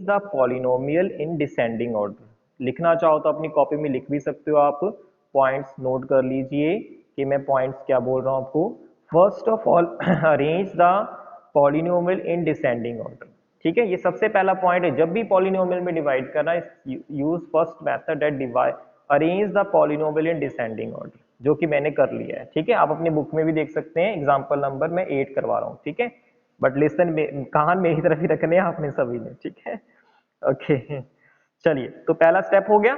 The polynomial in descending order. लिखना चाहो तो अपनी कॉपी में लिख भी सकते हो आप, पॉइंट्स नोट कर लीजिए कि मैं पॉइंट्स क्या बोल रहा हूँ आपको। First of all arrange the polynomial in descending order. ठीक है, ये सबसे पहला पॉइंट है। जब भी पॉलिनोमियल में डिवाइड करना है, use first method at divide arrange the polynomial in descending order, जो कि मैंने कर लिया है। ठीक है, आप अपनी बुक में भी देख सकते हैं, एग्जाम्पल नंबर मैं 8 करवा रहा हूँ। ठीक है, बट लिसन में कान मेरी तरफ ही रखने हैं आपने सभी ने। ठीक है, ओके चलिए, तो पहला स्टेप हो गया।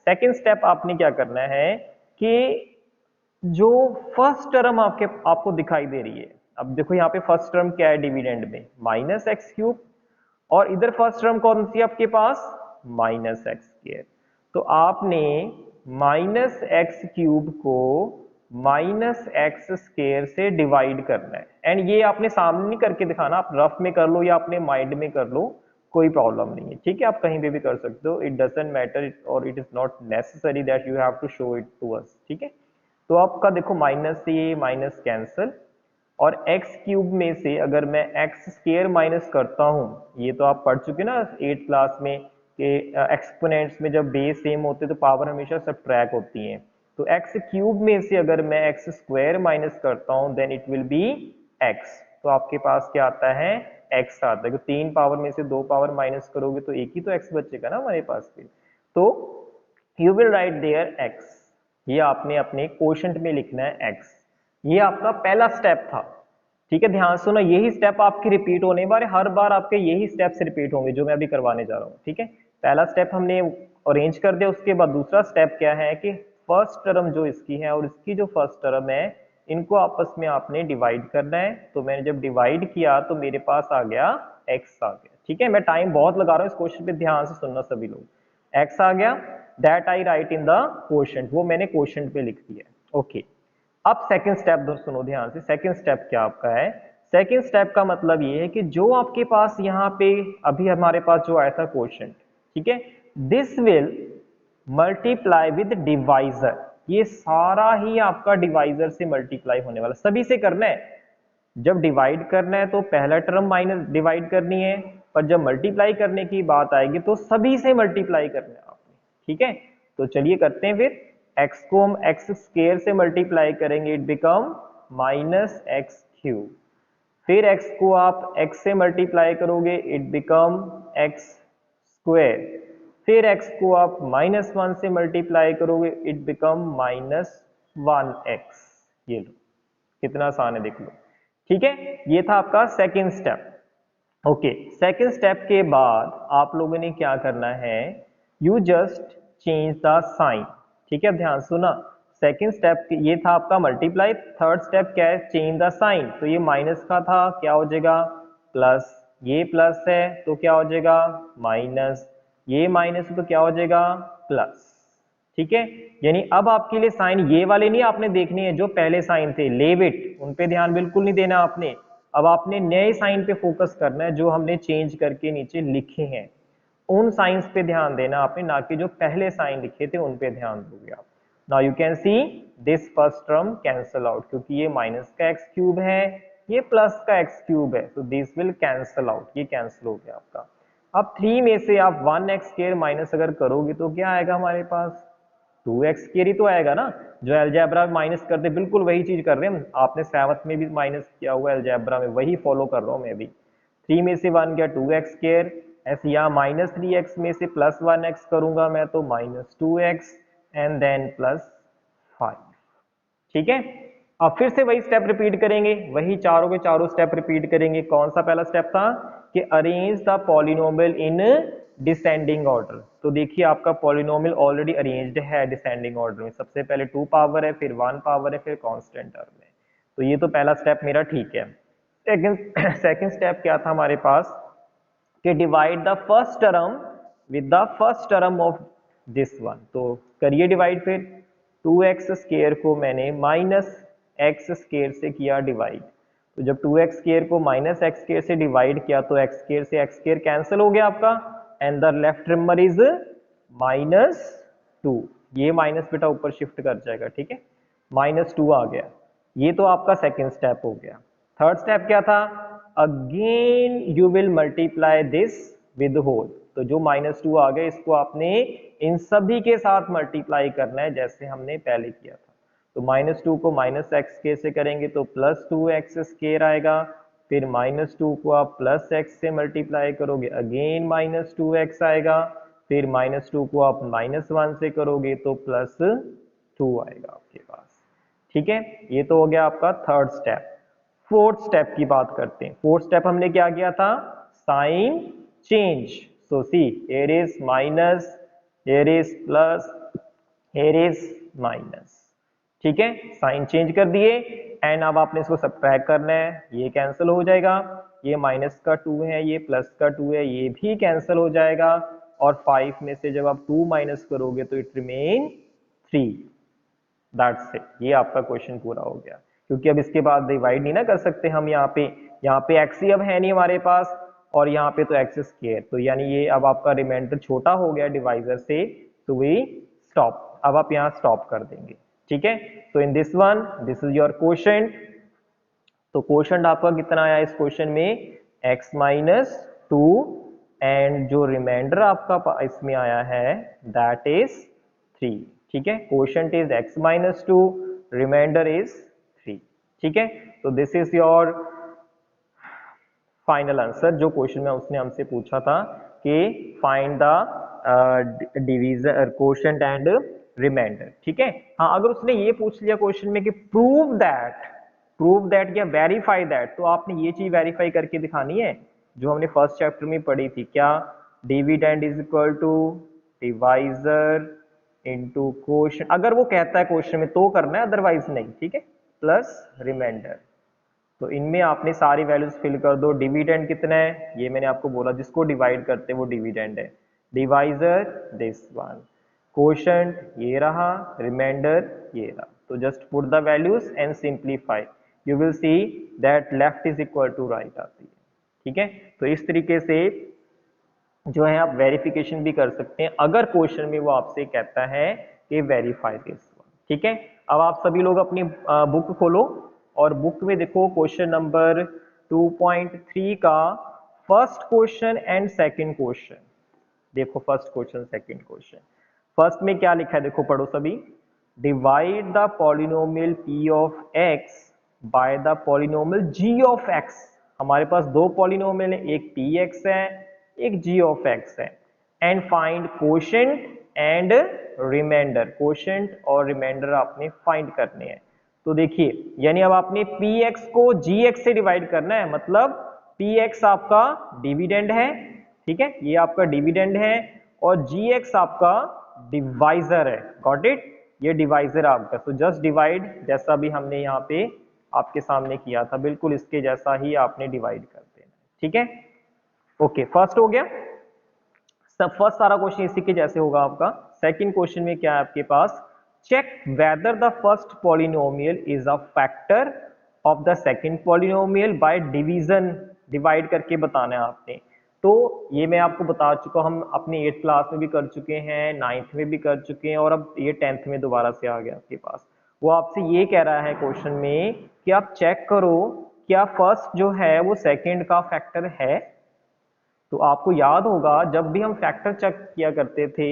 सेकंड स्टेप आपने क्या करना है कि जो फर्स्ट टर्म आपको दिखाई दे रही है, अब देखो यहाँ पे फर्स्ट टर्म क्या है डिविडेंड में, माइनस एक्स क्यूब, और इधर फर्स्ट टर्म कौन सी आपके पास, माइनस एक्स स्क्वायर। तो आपने माइनस एक्स क्यूब को माइनस एक्स स्क्वायर से डिवाइड करना है। एंड ये आपने सामने नहीं करके दिखाना, आप रफ में कर लो या अपने माइंड में कर लो, कोई प्रॉब्लम नहीं है। ठीक है, आप कहीं पे भी कर सकते हो, इट डजंट मैटर और it is not necessary that you have to show it to us. ठीक है, तो आपका देखो माइनस से ये माइनस कैंसिल, और एक्स क्यूब में से अगर मैं एक्स स्क्वायर माइनस करता हूँ, ये तो आप पढ़ चुके ना 8th क्लास में कि एक्सपोनेंट्स में जब बेस सेम होते तो पावर हमेशा सबट्रैक्ट होती है। तो एक्स क्यूब में से अगर मैं एक्स स्क्वायर माइनस करता हूँ then it will be x. तो आपके पास क्या आता है, एक्स आता है। तो 3 पावर में से 2 पावर माइनस करोगे तो एक ही तो एक्स बचेगा ना हमारे पास फिर। तो you will write there x, ये आपने अपने क्वोशंट में लिखना है एक्स। ये आपका पहला स्टेप था। ठीक है, ध्यान सुनो, यही स्टेप आपके रिपीट होने वाले, हर बार आपके यही स्टेप्स रिपीट होंगे जो मैं अभी करवाने जा रहा हूँ। ठीक है, पहला स्टेप हमने अरेंज कर दिया। उसके बाद दूसरा स्टेप क्या है कि फर्स्ट टर्म जो इसकी है और इसकी जो फर्स्ट टर्म है, इनको आपस में आपने डिवाइड करना है। तो मैंने जब डिवाइड किया तो मेरे पास आ गया एक्स आ गया। ठीक है, मैं टाइम बहुत लगा रहा हूँ इस क्वेश्चन पे, ध्यान से सुनना सभी लोग। एक्स आ गया, that I right in the quotient, वो मैंने क्वोशंट पे लिख दिया। ओके, अब सेकंड स्टेप सुनो ध्यान से। सेकंड स्टेप क्या आपका है, सेकंड स्टेप का मतलब ये है कि जो आपके पास यहाँ पे अभी हमारे पास जो आया था क्वोशंट, ठीक है, this will multiply with divisor. ये सारा ही आपका डिवाइजर से मल्टीप्लाई होने वाला, सभी से करना है। जब डिवाइड करना है तो पहला टर्म माइनस डिवाइड करनी है, पर जब मल्टीप्लाई करने की बात आएगी तो सभी से मल्टीप्लाई करना है आपने। ठीक है, तो चलिए करते हैं फिर। x को हम एक्स स्क्वायर से मल्टीप्लाई करेंगे, it become minus x cube. फिर x को आप x से मल्टीप्लाई करोगे, इट बिकम एक्स स्क्वायर। फिर x को आप -1 से मल्टीप्लाई करोगे, इट बिकम -1x। ये लो, कितना आसान है देख लो। ठीक है, ये था आपका second step. Okay, second step के बाद आप लोगों ने क्या करना है, you just change the sign. ठीक है, ध्यान सुना, सेकंड स्टेप ये था आपका मल्टीप्लाई। थर्ड स्टेप क्या है, चेंज द साइन। तो ये माइनस का था, क्या हो जाएगा प्लस, ये प्लस है तो क्या हो जाएगा माइनस, ये माइनस तो क्या हो जाएगा प्लस। ठीक है, यानी अब आपके लिए साइन ये वाले नहीं आपने देखने हैं जो पहले साइन थे, लेव इट, उन पे ध्यान बिल्कुल नहीं देना आपने। अब आपने नए साइन पे फोकस करना है जो हमने चेंज करके नीचे लिखे हैं, उन साइंस पे ध्यान देना आपने, ना कि जो पहले साइन लिखे थे उन पे ध्यान दोगे आप। Now you can see this first term cancel out, क्योंकि ये माइनस का एक्स क्यूब है, ये प्लस का एक्स क्यूब है, तो दिस विल कैंसल आउट, ये कैंसिल हो गया आपका। अब 3 में से आप 1x स्क्वायर माइनस अगर करोगे तो क्या आएगा हमारे पास, 2x स्क्वायर ही तो आएगा ना। जो अलजेब्रा में माइनस करते बिल्कुल वही चीज कर रहे हैं हम, आपने 7th में भी माइनस किया हुआ है अलजेब्रा में, वही फॉलो कर रहा हूं मैं भी। 3 में से 1 गया 2x स्क्वायर, ऐसे यहाँ -3x में से +1x करूंगा मैं तो -2x एंड देन +5। ठीक है, अब फिर से वही स्टेप रिपीट करेंगे, वही चारों के चारों स्टेप रिपीट करेंगे। कौन सा पहला स्टेप था कि arrange the polynomial in descending order. तो देखिए आपका पॉलिनोमियल ऑलरेडी अरेंज्ड है डिसेंडिंग ऑर्डर में, सबसे पहले 2 पावर है, फिर 1 पावर है, फिर कांस्टेंट टर्म है। तो ये तो पहला स्टेप मेरा ठीक है। सेकंड स्टेप क्या था हमारे पास कि divide the first term with the first term of this one. तो करिए डिवाइड फिर, 2x स्क्वायर को मैंने -x स्क्वायर से किया डिवाइड। तो जब 2x स्क्वायर को -x स्क्वायर से डिवाइड किया तो x स्क्वायर से x स्क्वायर कैंसिल हो गया आपका, and the left remember is -2। ये माइनस बेटा ऊपर शिफ्ट कर जाएगा। ठीक है, -2 आ गया। ये तो आपका सेकंड स्टेप हो गया। थर्ड स्टेप क्या था, again you will multiply this with whole. तो जो -2 आ गया इसको आपने इन सभी के साथ मल्टीप्लाई करना है जैसे हमने पहले किया था। तो -2 को -x से करेंगे तो +2x² आएगा, फिर -2 को आप +x से मल्टीप्लाई करोगे अगेन -2x आएगा, फिर -2 को आप -1 से करोगे तो +2 आएगा आपके पास। ठीक है, ये तो हो गया आपका थर्ड स्टेप। फोर्थ स्टेप की बात करते हैं। फोर्थ स्टेप हमने क्या किया था, sign change. So see here is minus, here is plus, here is minus. ठीक है, साइन चेंज कर दिए एंड अब आपने इसको सब्ट्रैक्ट करना है, ये कैंसिल हो जाएगा, ये -2 है, ये +2 है, ये भी कैंसिल हो जाएगा और 5 में से जब आप 2 माइनस करोगे तो इट रिमेन 3। दैट्स इट, ये आपका क्वेश्चन पूरा हो गया। क्योंकि अब इसके बाद डिवाइड नहीं ना कर सकते हम, यहाँ पे x ही अब है नहीं हमारे पास और यहाँ पे तो x², तो यानी ये अब आपका रिमाइंडर छोटा हो गया डिवाइजर से, तो वी स्टॉप, अब आप यहाँ स्टॉप कर देंगे। ठीक है, तो in this one this is your question. तो क्वेश्चन आपका कितना आया इस क्वेश्चन में, x-2 एंड जो रिमाइंडर आपका इसमें आया है दैट इज 3। ठीक है, question is x-2, reminder is 3। ठीक है, तो this is your final answer. जो क्वेश्चन में उसने हमसे पूछा था कि find the division quotient and remainder. ठीक है, हाँ अगर उसने ये पूछ लिया क्वेश्चन में कि प्रूव दैट या वेरीफाई दैट, तो आपने ये चीज वेरीफाई करके दिखानी है जो हमने फर्स्ट चैप्टर में पढ़ी थी। क्या, dividend is equal to divisor into quotient, अगर वो कहता है क्वेश्चन में तो करना है, अदरवाइज नहीं। ठीक है, प्लस रिमाइंडर, तो इनमें आपने सारी वैल्यूज फिल कर दो। डिविडेंड कितना है, ये मैंने आपको बोला जिसको डिवाइड करते हैं वो डिविडेंड है, डिवाइजर दिस वन, क्वोशंट ये रहा, रिमाइंडर ये रहा। तो just put the values and simplify, you will see that left is equal to right आती है। ठीक है, तो इस तरीके से जो है आप वेरिफिकेशन भी कर सकते हैं अगर क्वेश्चन में वो आपसे कहता है कि वेरीफाई दिस वन। ठीक है, अब आप सभी लोग अपनी बुक खोलो और बुक में देखो क्वेश्चन नंबर 2.3 का first question and second question. देखो first question second question, first में क्या लिखा है देखो, पढ़ो सभी। Divide the polynomial p of x by the polynomial g of x। हमारे पास दो पॉलिनोमियल है, एक px है एक g ऑफ x है, and find quotient and remainder. Quotient और रिमाइंडर आपने फाइंड करने हैं। तो देखिए, यानी अब आपने px को gx से डिवाइड करना है, मतलब px आपका डिविडेंड है। ठीक है, ये आपका डिविडेंड है और gx आपका डिवाइजर है। गॉट इट, ये डिवाइजर आपका। तो जस्ट डिवाइड, जैसा भी हमने यहाँ पे आपके सामने किया था बिल्कुल इसके जैसा ही आपने डिवाइड कर देना। ठीक है, ओके, फर्स्ट हो गया। सब फर्स्ट सारा क्वेश्चन इसी के जैसे होगा आपका। सेकंड क्वेश्चन में क्या है आपके पास, check whether the first polynomial is a factor of the second polynomial by division. Divide करके बताना है आपने। तो ये मैं आपको बता चुका, हम अपनी 8th क्लास में भी कर चुके हैं, 9th में भी कर चुके हैं और अब ये 10th में दोबारा से आ गया आपके पास। वो आपसे ये कह रहा है क्वेश्चन में कि आप चेक करो क्या फर्स्ट जो है वो सेकंड का फैक्टर है। तो आपको याद होगा जब भी हम फैक्टर चेक किया करते थे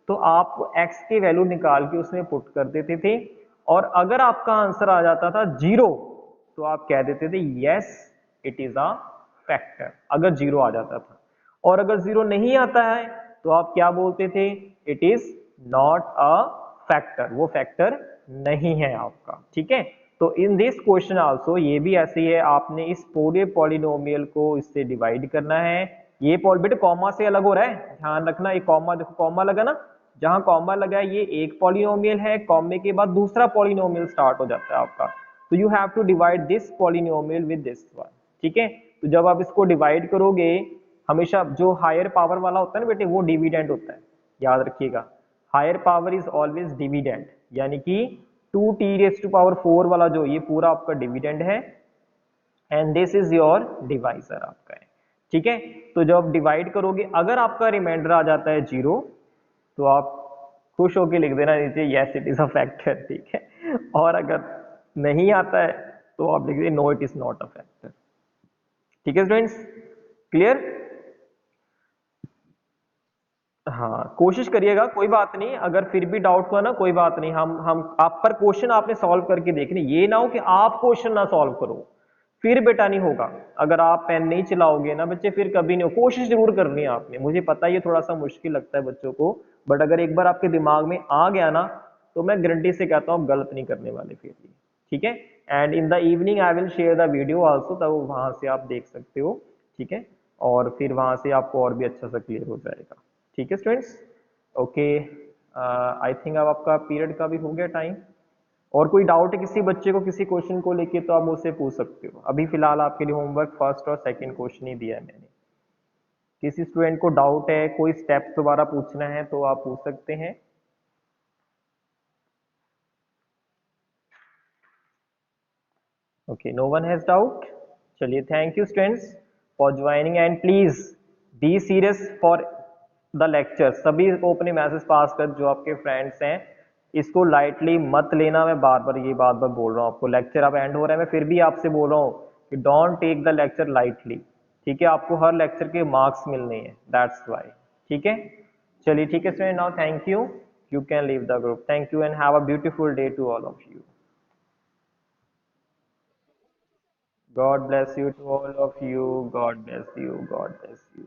तो आप x की वैल्यू निकाल के उसमें पुट कर देते थे और अगर आपका आंसर आ जाता था 0 तो आप कह देते थे yes it is a factor, अगर 0 आ जाता था। और अगर 0 नहीं आता है तो आप क्या बोलते थे, it is not a factor, वो फैक्टर नहीं है आपका। ठीक है, तो इन दिस क्वेश्चन आल्सो ये भी ऐसे ही है, आपने इस पूरे पॉलिनोमियल को इससे डिवाइड करना है। ये बेटे कॉमा से अलग हो रहा है, ध्यान रखना। ये कॉमा देखो, कॉमा लगा ना, जहां कॉमा लगा है ये एक पॉलिनोमियल है, कॉमे के बाद दूसरा पॉलिनोमियल स्टार्ट हो जाता है आपका। तो you have to divide this polynomial with this one. ठीक है, तो जब आप इसको डिवाइड करोगे, हमेशा जो हायर पावर वाला होता है ना बेटे वो डिविडेंड होता है, याद रखिएगा। Higher power is always dividend, यानी कि 2t⁴ वाला जो ये पूरा आपका डिविडेंड है and this is your divisor आपका है। ठीक है, तो जब डिवाइड करोगे अगर आपका रिमाइंडर आ जाता है 0 तो आप खुश होके लिख देना नीचे yes it is a factor. ठीक है, और अगर नहीं आता है तो आप लिख दीजिए no it is not a factor. ठीक है स्टूडेंट्स, क्लियर। हाँ कोशिश करिएगा, कोई बात नहीं, अगर फिर भी डाउट हुआ ना कोई बात नहीं, हम आप पर क्वेश्चन आपने सॉल्व करके देखने, ये ना हो कि आप क्वेश्चन ना सॉल्व करो, फिर बेटा नहीं होगा। अगर आप पेन नहीं चलाओगे ना बच्चे फिर कभी नहीं हो। कोशिश जरूर करनी है आपने, मुझे पता है ये थोड़ा सा मुश्किल लगता है बच्चों को, बट अगर एक बार आपके दिमाग में आ गया ना तो मैं गारंटी से कहता हूँ आप गलत नहीं करने वाले फिर भी। ठीक है, and in the evening I will share the video also, तब वहां से आप देख सकते हो। ठीक है, और फिर वहां से आपको और भी अच्छा सा क्लियर हो जाएगा। ठीक है स्टूडेंट्स, ओके, आई थिंक अब आपका पीरियड का भी हो गया टाइम। और कोई डाउट है किसी बच्चे को किसी क्वेश्चन को लेके तो आप मुझसे पूछ सकते हो। अभी फिलहाल आपके लिए होमवर्क फर्स्ट और सेकंड क्वेश्चन ही दिया है मैंने। किसी स्टूडेंट को डाउट है, कोई स्टेप्स दोबारा पूछना है तो आप पूछ सकते हैं। Okay, no one has doubt. चलिए, thank you students for joining, and please be serious for the lecture. सभी को अपने मैसेज पास कर, जो आपके फ्रेंड्स हैं, इसको लाइटली मत लेना। मैं बार बार ये बात बोल रहा हूँ आपको, लेक्चर अब एंड हो रहा है, मैं फिर भी आपसे बोल रहा हूँ कि don't take the lecture lightly. ठीक है, आपको हर लेक्चर के मार्क्स मिलने हैं, दैट्स वाई। ठीक है, चलिए ठीक है student, now thank you can leave the group. Thank you and have a beautiful day to all of you. God bless you to all of you. God bless you. God bless you.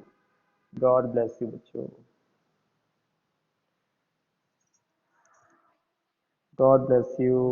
God bless you, बच्चों. God bless you.